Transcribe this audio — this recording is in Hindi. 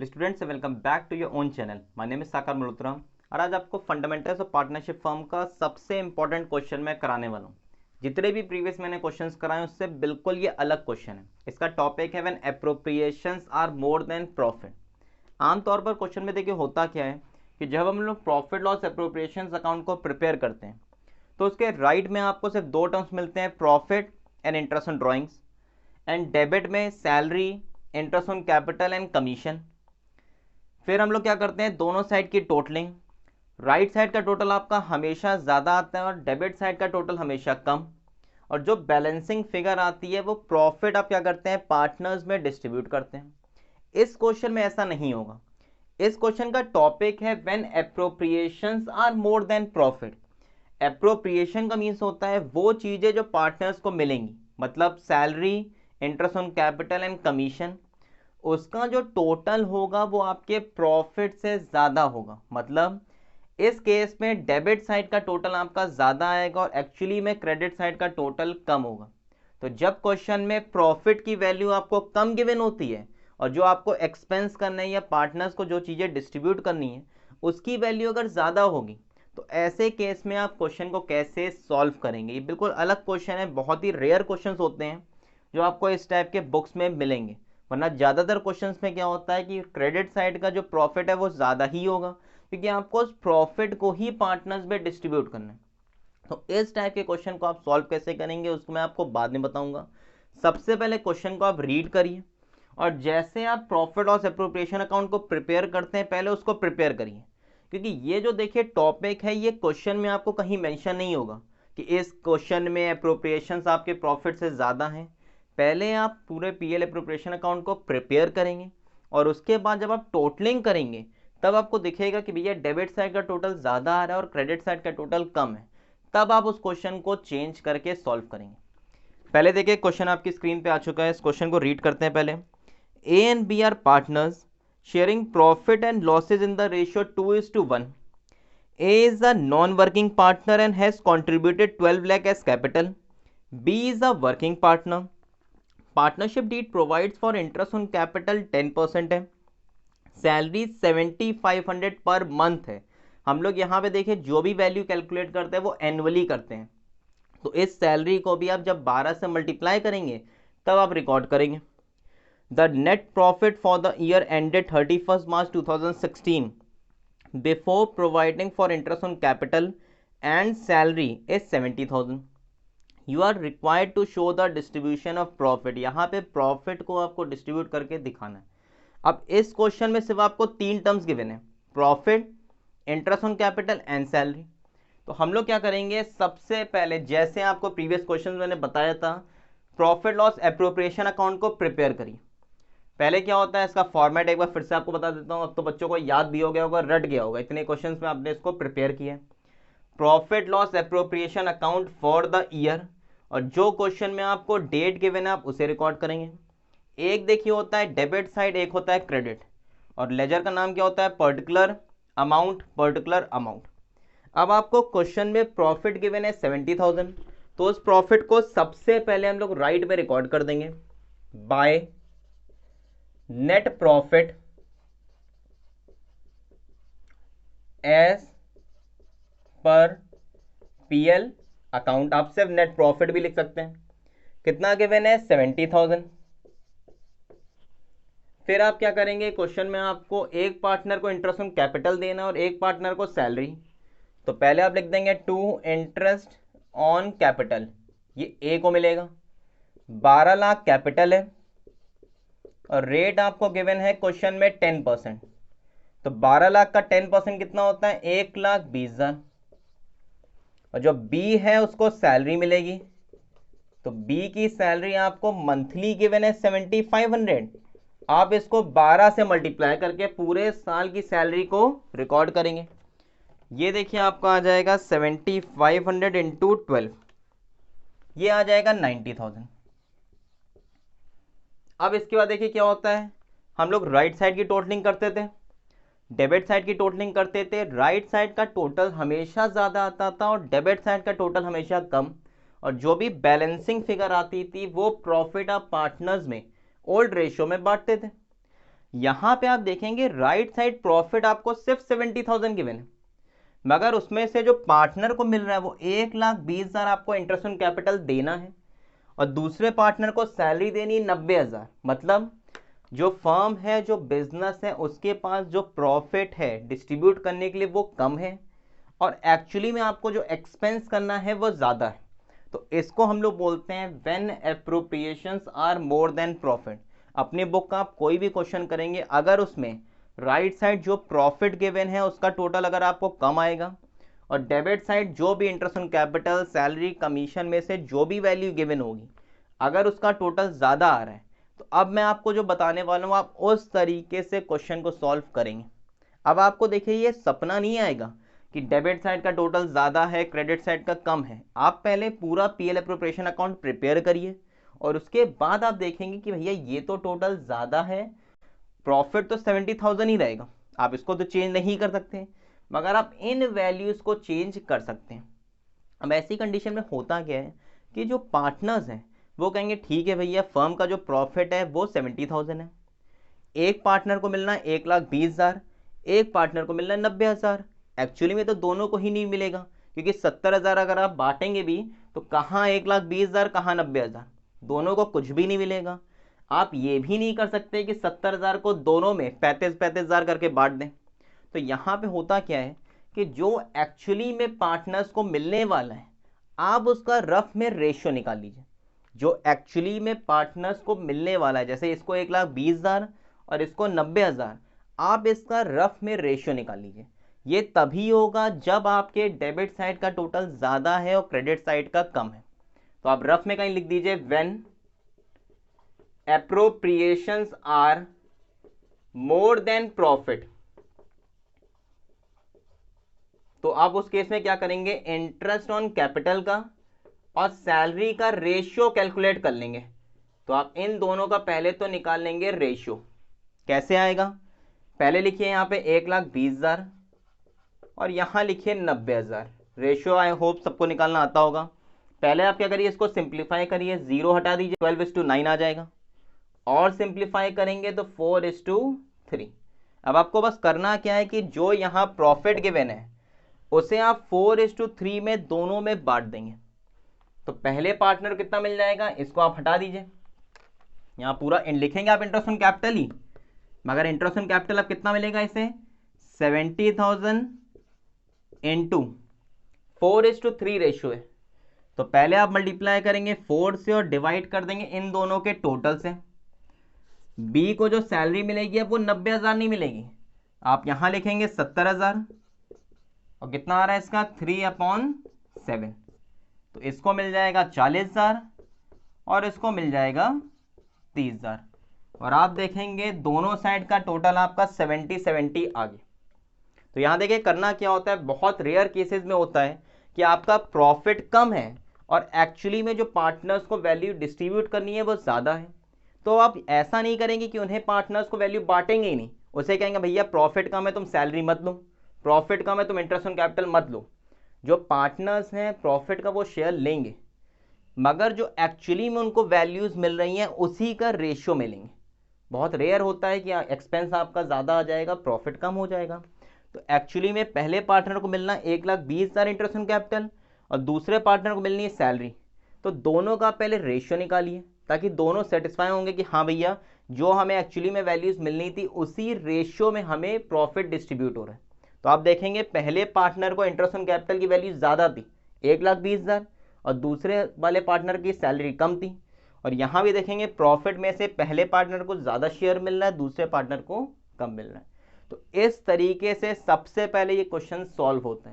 Students welcome back to your own channel. My name is Sakar Malhotra और आज आपको फंडामेंटल्स ऑफ पार्टनरशिप फर्म का सबसे इंपॉर्टेंट क्वेश्चन मैं कराने वाला हूँ। जितने भी प्रीवियस मैंने क्वेश्चंस कराए उससे बिल्कुल ये अलग क्वेश्चन है। इसका टॉपिक है when appropriations are more than profit. आमतौर पर क्वेश्चन में देखिए होता क्या है कि जब हम लोग प्रॉफिट लॉस एप्रोप्रिएशंस अकाउंट को प्रिपेयर करते हैं तो उसके राइट में आपको सिर्फ दो टर्म्स मिलते हैं, profit and interest on drawings, and debit में salary, interest on capital and commission. फिर हम लोग क्या करते हैं, दोनों साइड की टोटलिंग। राइट साइड का टोटल आपका हमेशा ज़्यादा आता है और डेबिट साइड का टोटल हमेशा कम। और जो बैलेंसिंग फिगर आती है वो प्रॉफिट आप क्या करते हैं, पार्टनर्स में डिस्ट्रीब्यूट करते हैं। इस क्वेश्चन में ऐसा नहीं होगा। इस क्वेश्चन का टॉपिक है when appropriations are more than profit. Appropriation का मीन्स होता है वो चीज़ें जो पार्टनर्स को मिलेंगी, मतलब salary, interest on capital and commission, उसका जो टोटल होगा वो आपके प्रॉफिट से ज़्यादा होगा। मतलब इस केस में डेबिट साइड का टोटल आपका ज़्यादा आएगा और एक्चुअली में क्रेडिट साइड का टोटल कम होगा। तो जब क्वेश्चन में प्रॉफिट की वैल्यू आपको कम गिवन होती है और जो आपको एक्सपेंस करना है या पार्टनर्स को जो चीज़ें डिस्ट्रीब्यूट करनी है उसकी वैल्यू अगर ज़्यादा होगी तो ऐसे केस में आप क्वेश्चन को कैसे सॉल्व करेंगे। ये बिल्कुल अलग क्वेश्चन है, बहुत ही रेयर क्वेश्चंस होते हैं जो आपको इस टाइप के बुक्स में मिलेंगे। वरना ज़्यादातर क्वेश्चंस में क्या होता है कि क्रेडिट साइड का जो प्रॉफिट है वो ज़्यादा ही होगा क्योंकि आपको उस प्रॉफिट को ही पार्टनर्स में डिस्ट्रीब्यूट करना है। तो इस टाइप के क्वेश्चन को आप सॉल्व कैसे करेंगे उसको मैं आपको बाद में बताऊंगा। सबसे पहले क्वेश्चन को आप रीड करिए और जैसे आप प्रॉफिट लॉस एप्रोप्रिएशन अकाउंट को प्रिपेयर करते हैं पहले उसको प्रिपेयर करिए, क्योंकि ये जो देखिए टॉपिक है ये क्वेश्चन में आपको कहीं मेंशन नहीं होगा कि इस क्वेश्चन में एप्रोप्रिएशंस आपके प्रॉफिट से ज़्यादा हैं। पहले आप पूरे पीएल एप्रोप्रिएशन अकाउंट को प्रिपेयर करेंगे और उसके बाद जब आप टोटलिंग करेंगे तब आपको दिखेगा कि भैया डेबिट साइड का टोटल ज़्यादा आ रहा है और क्रेडिट साइड का टोटल कम है। तब आप उस क्वेश्चन को चेंज करके सॉल्व करेंगे। पहले देखिए क्वेश्चन आपकी स्क्रीन पे आ चुका है, इस क्वेश्चन को रीड करते हैं। पहले A and B are partners sharing profit and losses in the ratio 2:1. A is a non-working partner and has contributed 12 lakh as capital. B is a working partner. Partnership deed provides for interest on capital 10% है। सैलरी 7500 पर मंथ है। हम लोग यहाँ पे देखिए जो भी वैल्यू कैलकुलेट करते हैं वो एनुअली करते हैं, तो इस सैलरी को भी आप जब 12 से मल्टीप्लाई करेंगे तब आप रिकॉर्ड करेंगे। The net profit for the year ended 31 March 2016 before providing for interest on capital and salary is 70,000. You are required to show the distribution of profit. यहाँ पे प्रॉफिट को आपको डिस्ट्रीब्यूट करके दिखाना है। अब इस क्वेश्चन में सिर्फ आपको तीन टर्म्स गिवन है, profit, interest on capital and salary. तो हम लोग क्या करेंगे, सबसे पहले जैसे आपको प्रीवियस क्वेश्चन मैंने बताया था प्रॉफिट लॉस एप्रोप्रिएशन अकाउंट को प्रिपेयर करिए। पहले क्या होता है इसका फॉर्मेट एक बार फिर से आपको बता देता हूँ, अब तो बच्चों को याद भी हो गया होगा, रट गया होगा, इतने क्वेश्चन में आपने इसको प्रिपेयर किया। Profit loss appropriation account for the year, और जो क्वेश्चन में आपको डेट गिवन है आप उसे रिकॉर्ड करेंगे। एक देखिए होता है डेबिट साइड, एक होता है क्रेडिट, और लेजर का नाम क्या होता है, पर्टिकुलर अमाउंट, पर्टिकुलर अमाउंट। अब आपको क्वेश्चन में प्रॉफिट गिवन है 70,000, तो उस प्रॉफिट को सबसे पहले हम लोग राइट में रिकॉर्ड कर देंगे by net profit as per PL account. आप सिर्फ नेट प्रॉफिट भी लिख सकते हैं। कितना गिवन है, 70,000। फिर आप क्या करेंगे, क्वेश्चन में आपको एक पार्टनर को इंटरेस्ट ऑन कैपिटल देना और एक पार्टनर को सैलरी। तो पहले आप लिख देंगे टू इंटरेस्ट ऑन कैपिटल, ये ए को मिलेगा। 12 लाख कैपिटल है और रेट आपको गिवन है क्वेश्चन में 10%। तो 12 लाख का 10% कितना होता है, 1,20,000। और जो बी है उसको सैलरी मिलेगी, तो बी की सैलरी आपको मंथली गिवन है 7,500। आप इसको 12 से मल्टीप्लाई करके पूरे साल की सैलरी को रिकॉर्ड करेंगे। ये देखिए आपका आ जाएगा 7,500 इंटू 12, ये आ जाएगा 90,000। अब इसके बाद देखिए क्या होता है, हम लोग राइट साइड की टोटलिंग करते थे, डेबिट साइड की टोटलिंग करते थे। राइट साइड का टोटल हमेशा ज़्यादा आता था और डेबिट साइड का टोटल हमेशा कम, और जो भी बैलेंसिंग फिगर आती थी वो प्रॉफिट ऑफ पार्टनर्स में ओल्ड रेशियो में बांटते थे। यहाँ पे आप देखेंगे राइट साइड प्रॉफिट आपको सिर्फ 70,000 गिवन है, मगर उसमें से जो पार्टनर को मिल रहा है वो 1,20,000 आपको इंटरेस्ट ऑन कैपिटल देना है और दूसरे पार्टनर को सैलरी देनी है 90,000। मतलब जो फर्म है, जो बिजनेस है, उसके पास जो प्रॉफिट है डिस्ट्रीब्यूट करने के लिए वो कम है और एक्चुअली में आपको जो एक्सपेंस करना है वो ज़्यादा है। तो इसको हम लोग बोलते हैं when appropriations are more than profit. अपनी बुक का आप कोई भी क्वेश्चन करेंगे, अगर उसमें राइट साइड जो प्रॉफिट गिवन है उसका टोटल अगर आपको कम आएगा और डेबिट साइड जो भी interest on capital, salary, commission में से जो भी वैल्यू गिवन होगी, अगर उसका टोटल ज़्यादा आ रहा है तो अब मैं आपको जो बताने वाला हूँ आप उस तरीके से क्वेश्चन को सॉल्व करेंगे। अब आपको देखिए ये सपना नहीं आएगा कि डेबिट साइड का टोटल ज़्यादा है, क्रेडिट साइड का कम है। आप पहले पूरा पीएल एप्रोप्रिएशन अकाउंट प्रिपेयर करिए और उसके बाद आप देखेंगे कि भैया ये तो टोटल ज़्यादा है, प्रॉफिट तो 70,000 ही रहेगा, आप इसको तो चेंज नहीं कर सकते, मगर आप इन वैल्यूज़ को चेंज कर सकते हैं। अब ऐसी कंडीशन में होता क्या है कि जो पार्टनर्स हैं वो कहेंगे ठीक है भैया, फर्म का जो प्रॉफिट है वो 70,000 है, एक पार्टनर को मिलना है 1,20,000, एक पार्टनर को मिलना है 90,000। एक्चुअली में तो दोनों को ही नहीं मिलेगा, क्योंकि 70,000 अगर आप बांटेंगे भी तो कहाँ 1,20,000 कहाँ 90,000, दोनों को कुछ भी नहीं मिलेगा। आप ये भी नहीं कर सकते कि 70,000 को दोनों में 35,000 करके बांट दें। तो यहाँ पे होता क्या है कि जो एक्चुअली में पार्टनर्स को मिलने वाला है आप उसका रफ में रेशियो निकाल लीजिए। जो एक्चुअली में पार्टनर्स को मिलने वाला है, जैसे इसको 1,20,000 और इसको 90,000, आप इसका रफ में रेशियो निकाल लीजिए। ये तभी होगा जब आपके डेबिट साइड का टोटल ज़्यादा है और क्रेडिट साइड का कम है। तो आप रफ में कहीं लिख दीजिए when appropriations are more than profit. तो आप उस केस में क्या करेंगे, इंटरेस्ट ऑन कैपिटल का और सैलरी का रेशियो कैलकुलेट कर लेंगे। तो आप इन दोनों का पहले तो निकाल लेंगे रेशियो। कैसे आएगा, पहले लिखिए यहाँ पे 1,20,000 और यहाँ लिखिए 90,000। रेशियो आई होप सबको निकालना आता होगा। पहले आप क्या करिए, इसको सिंप्लीफाई करिए, 0 हटा दीजिए, 12:9 आ जाएगा और सिंप्लीफाई करेंगे तो 4:3। अब आपको बस करना क्या है कि जो यहाँ प्रॉफिट गिवन है उसे आप 4:3 में दोनों में बांट देंगे। तो पहले पार्टनर कितना मिल जाएगा, इसको आप हटा दीजिए, यहाँ पूरा लिखेंगे आप इंटरेस्ट ऑन कैपिटल ही, मगर इंटरेस्ट ऑन कैपिटल अब कितना मिलेगा इसे, 70,000 इंटू 4:3 रेशियो है। तो पहले आप मल्टीप्लाई करेंगे 4 से और डिवाइड कर देंगे इन दोनों के टोटल से। बी को जो सैलरी मिलेगी अब वो 90,000 नहीं मिलेगी, आप यहाँ लिखेंगे 70,000 और कितना आ रहा है इसका 3/7। तो इसको मिल जाएगा 40,000 और इसको मिल जाएगा 30,000 और आप देखेंगे दोनों साइड का टोटल आपका 70 आ गया। तो यहाँ देखिए करना क्या होता है, बहुत रेयर केसेस में होता है कि आपका प्रॉफिट कम है और एक्चुअली में जो पार्टनर्स को वैल्यू डिस्ट्रीब्यूट करनी है वो ज़्यादा है। तो आप ऐसा नहीं करेंगे कि उन्हें पार्टनर्स को वैल्यू बांटेंगे ही नहीं, उसे कहेंगे भैया प्रॉफिट कम है तुम सैलरी मत लो, प्रॉफिट कम है तुम इंटरेस्ट ऑन कैपिटल मत लो। जो पार्टनर्स हैं प्रॉफिट का वो शेयर लेंगे, मगर जो एक्चुअली में उनको वैल्यूज़ मिल रही हैं उसी का रेशियो में लेंगे। बहुत रेयर होता है कि एक्सपेंस आपका ज़्यादा आ जाएगा, प्रॉफिट कम हो जाएगा। तो एक्चुअली में पहले पार्टनर को मिलना 1,20,000 इंटरेस्ट ऑन कैपिटल और दूसरे पार्टनर को मिलनी है सैलरी। तो दोनों का पहले रेशियो निकालिए ताकि दोनों सेटिस्फाई होंगे कि हाँ भैया जो हमें एक्चुअली में वैल्यूज़ मिलनी थी उसी रेशियो में हमें प्रॉफिट डिस्ट्रीब्यूट हो रहा है। तो आप देखेंगे पहले पार्टनर को इंटरेस्ट ऑन कैपिटल की वैल्यू ज़्यादा थी 1,20,000 और दूसरे वाले पार्टनर की सैलरी कम थी। और यहाँ भी देखेंगे प्रॉफिट में से पहले पार्टनर को ज़्यादा शेयर मिल रहा है, दूसरे पार्टनर को कम मिल रहा है। तो इस तरीके से सबसे पहले ये क्वेश्चन सॉल्व होते हैं।